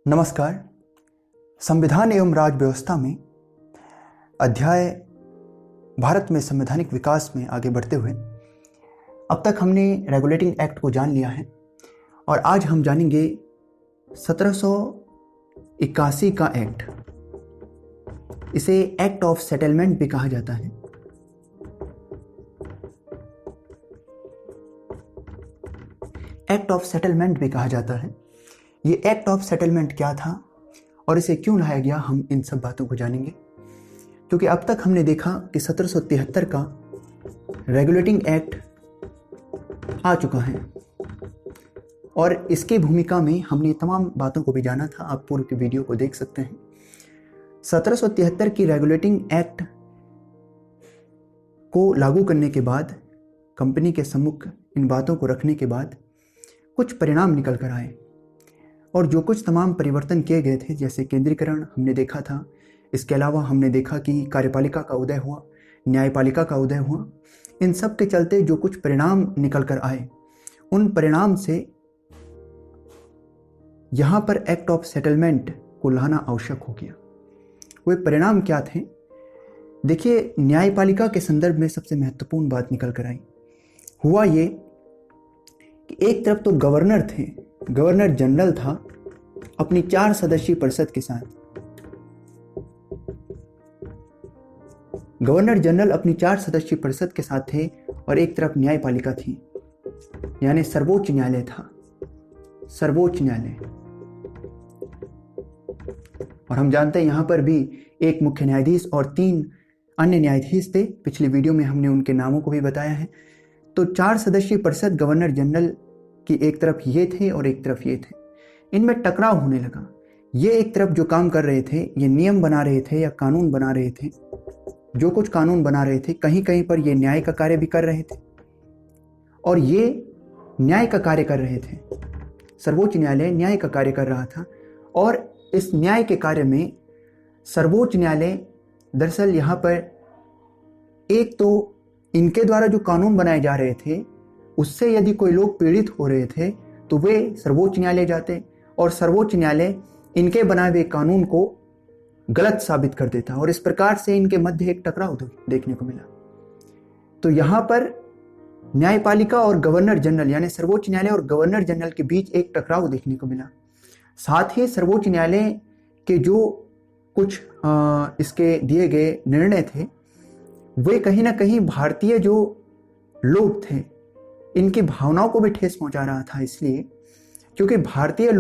नमस्कार। संविधान एवं राज व्यवस्था में अध्याय भारत में संवैधानिक विकास में आगे बढ़ते हुए अब तक हमने रेगुलेटिंग एक्ट को जान लिया है और आज हम जानेंगे 1781 का एक्ट। इसे एक्ट ऑफ सेटलमेंट भी कहा जाता है। एक्ट ऑफ सेटलमेंट भी कहा जाता है। ये एक्ट ऑफ सेटलमेंट क्या था और इसे क्यों लाया गया, हम इन सब बातों को जानेंगे। क्योंकि अब तक हमने देखा कि 1773 का रेगुलेटिंग एक्ट आ चुका है और इसकी भूमिका में हमने तमाम बातों को भी जाना था। आप पूर्व की वीडियो को देख सकते हैं। 1773 की रेगुलेटिंग एक्ट को लागू करने के बाद, कंपनी के सम्मुख इन बातों को रखने के बाद कुछ परिणाम निकल कर आए और जो कुछ तमाम परिवर्तन किए गए थे, जैसे केंद्रीकरण हमने देखा था। इसके अलावा हमने देखा कि कार्यपालिका का उदय हुआ, न्यायपालिका का उदय हुआ। इन सब के चलते जो कुछ परिणाम निकल कर आए, उन परिणाम से यहाँ पर एक्ट ऑफ सेटलमेंट को लाना आवश्यक हो गया। वे परिणाम क्या थे? देखिए, न्यायपालिका के संदर्भ में सबसे महत्वपूर्ण बात निकल कर आई। हुआ ये कि एक तरफ तो गवर्नर थे, गवर्नर जनरल था अपनी 4 सदस्यीय परिषद के साथ। गवर्नर जनरल अपनी 4 सदस्यीय परिषद के साथ थे और एक तरफ न्यायपालिका थी, यानी सर्वोच्च न्यायालय था, सर्वोच्च न्यायालय। और हम जानते हैं यहां पर भी एक मुख्य न्यायाधीश और 3 अन्य न्यायाधीश थे। पिछली वीडियो में हमने उनके नामों को भी बताया है। तो 4 सदस्यीय परिषद गवर्नर जनरल की एक तरफ ये थे और एक तरफ ये थे। इनमें टकराव होने लगा। ये एक तरफ जो काम कर रहे थे, ये नियम बना रहे थे या कानून बना रहे थे, जो कुछ कानून बना रहे थे, कहीं कहीं पर ये न्याय का कार्य भी कर रहे थे और ये न्याय का कार्य कर रहे थे। सर्वोच्च न्यायालय न्याय का कार्य कर रहा था और इस न्याय के कार्य में सर्वोच्च न्यायालय दरअसल यहाँ पर एक तो इनके द्वारा जो कानून बनाए जा रहे थे, उससे यदि कोई लोग पीड़ित हो रहे थे तो वे सर्वोच्च न्यायालय जाते और सर्वोच्च न्यायालय इनके बनाए हुए कानून को गलत साबित कर देता और इस प्रकार से इनके मध्य एक टकराव देखने को मिला। तो यहाँ पर न्यायपालिका और गवर्नर जनरल, यानी सर्वोच्च न्यायालय और गवर्नर जनरल के बीच एक टकराव देखने को मिला। साथ ही सर्वोच्च न्यायालय के जो कुछ इसके दिए गए निर्णय थे, वे कहीं ना कहीं भारतीय जो लोग थे, इनकी भावनाओं को भी ठेस पहुंचा रहा था। इसलिए क्योंकि भारतीय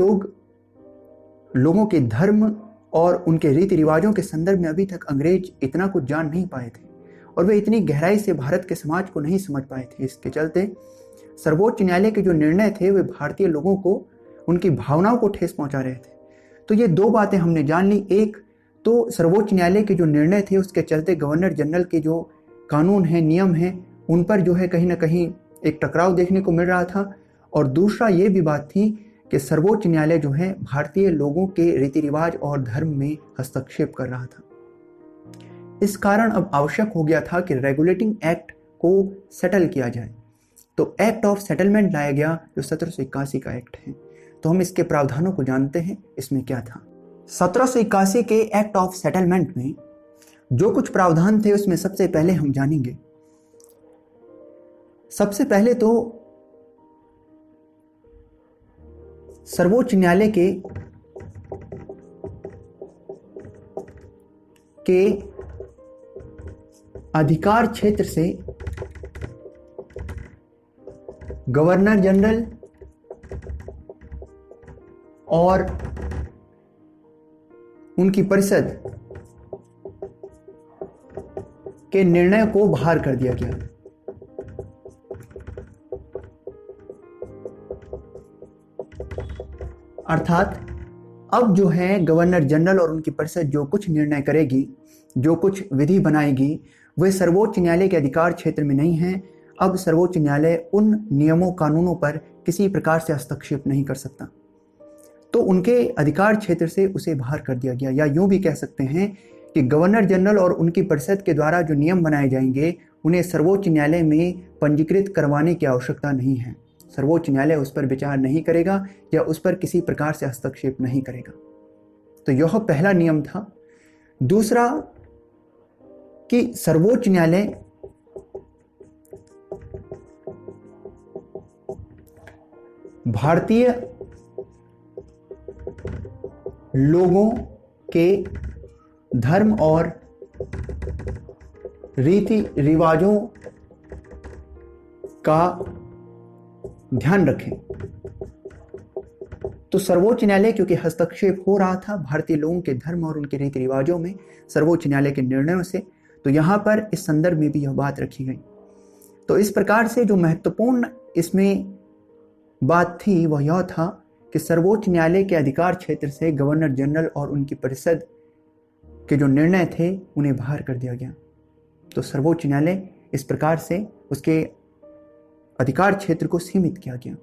लोगों के धर्म और उनके रीति रिवाजों के संदर्भ में अभी तक अंग्रेज इतना कुछ जान नहीं पाए थे और वे इतनी गहराई से भारत के समाज को नहीं समझ पाए थे। इसके चलते सर्वोच्च न्यायालय के जो निर्णय थे, वे भारतीय लोगों को, उनकी भावनाओं को ठेस पहुंचा रहे थे। तो ये 2 बातें हमने जान ली। एक तो सर्वोच्च न्यायालय के जो निर्णय थे, उसके चलते गवर्नर जनरल के जो कानून हैं, नियम हैं, उन पर जो है कहीं ना कहीं एक टकराव देखने को मिल रहा था। और दूसरा ये भी बात थी कि सर्वोच्च न्यायालय जो है भारतीय लोगों के रीति रिवाज और धर्म में हस्तक्षेप कर रहा था। इस कारण अब आवश्यक हो गया था कि रेगुलेटिंग एक्ट को सेटल किया जाए। तो एक्ट ऑफ सेटलमेंट लाया गया, जो 1781 का एक्ट है। तो हम इसके प्रावधानों को जानते हैं, इसमें क्या था। 1781 के एक्ट ऑफ सेटलमेंट में जो कुछ प्रावधान थे, उसमें सबसे पहले हम जानेंगे। सबसे पहले तो सर्वोच्च न्यायालय के अधिकार क्षेत्र से गवर्नर जनरल और उनकी परिषद के निर्णय को बाहर कर दिया गया। अर्थात अब जो है गवर्नर जनरल और उनकी परिषद जो कुछ निर्णय करेगी, जो कुछ विधि बनाएगी, वे सर्वोच्च न्यायालय के अधिकार क्षेत्र में नहीं है। अब सर्वोच्च न्यायालय उन नियमों कानूनों पर किसी प्रकार से हस्तक्षेप नहीं कर सकता। तो उनके अधिकार क्षेत्र से उसे बाहर कर दिया गया। या यूं भी कह सकते हैं कि गवर्नर जनरल और उनकी परिषद के द्वारा जो नियम बनाए जाएंगे, उन्हें सर्वोच्च न्यायालय में पंजीकृत करवाने की आवश्यकता नहीं है। सर्वोच्च न्यायालय उस पर विचार नहीं करेगा या उस पर किसी प्रकार से हस्तक्षेप नहीं करेगा। तो यह पहला नियम था। दूसरा कि सर्वोच्च न्यायालय भारतीय लोगों के धर्म और रीति रिवाजों का ध्यान रखें। तो सर्वोच्च न्यायालय क्योंकि हस्तक्षेप हो रहा था भारतीय लोगों के धर्म और उनके रीति रिवाजों में सर्वोच्च न्यायालय के निर्णयों से, तो यहां पर इस संदर्भ में भी यह बात रखी गई। तो इस प्रकार से जो महत्वपूर्ण इसमें बात थी वह यह था कि सर्वोच्च न्यायालय के अधिकार क्षेत्र से गवर्नर जनरल और उनकी परिषद के जो निर्णय थे उन्हें बाहर कर दिया गया। तो सर्वोच्च न्यायालय इस प्रकार से उसके अधिकार क्षेत्र को सीमित किया गया।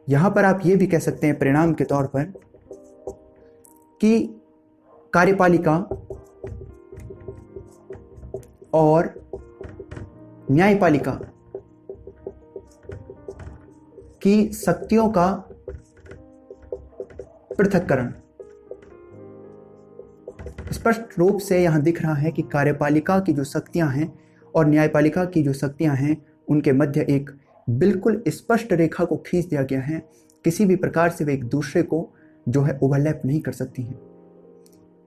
यहां पर आप ये भी कह सकते हैं परिणाम के तौर पर कि कार्यपालिका और न्यायपालिका की शक्तियों का पृथक्करण स्पष्ट रूप से यहां दिख रहा है कि कार्यपालिका की जो शक्तियां हैं और न्यायपालिका की जो शक्तियां हैं उनके मध्य एक बिल्कुल स्पष्ट रेखा को खींच दिया गया है। किसी भी प्रकार से वे एक दूसरे को जो है ओवरलैप नहीं कर सकती हैं।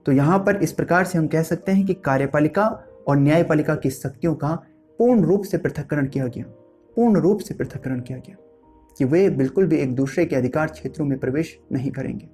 तो यहाँ पर इस प्रकार से हम कह सकते हैं कि कार्यपालिका और न्यायपालिका की शक्तियों का पूर्ण रूप से पृथक्करण किया गया, पूर्ण रूप से पृथक्करण किया गया कि वे बिल्कुल भी एक दूसरे के अधिकार क्षेत्रों में प्रवेश नहीं करेंगे।